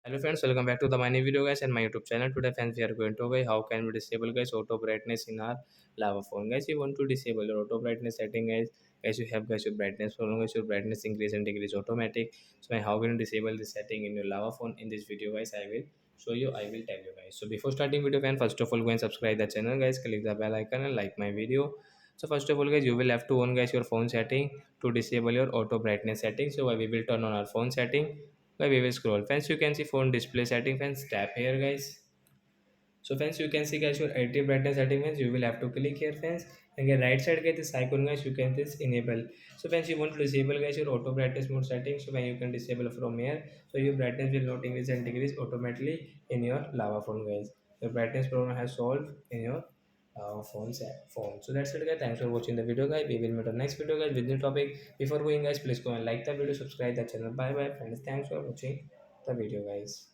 Hello friends, welcome back to the my new video guys and my YouTube channel. Today friends we are going to how can we disable guys auto brightness in our lava phone. Guys, you want to disable your auto brightness setting guys you have guys your brightness problem guys your brightness increase and decrease automatic. So how can you disable this setting in your lava phone? In this video guys I will show you, I will tell you guys. So before starting video fan, first of all go and subscribe the channel guys, click the bell icon and like my video. So first of all guys you will have to on guys your phone setting to disable your auto brightness setting. So we will turn on our phone setting. Why we will scroll friends, you can see phone display setting friends, tap here guys. So friends, you can see guys your active brightness setting friends, you will have to click here friends, and get right side get this icon guys, you can this enable. So friends, you want to disable guys your auto brightness mode setting. So when you can disable from here, so your brightness will not increase and decrease automatically in your lava phone guys. Your brightness problem has solved in your phone. So that's it guys, thanks for watching the video guys, we will meet on next video guys with new topic. Before going guys, please go and like the video, subscribe the channel. Bye bye friends, thanks for watching the video guys.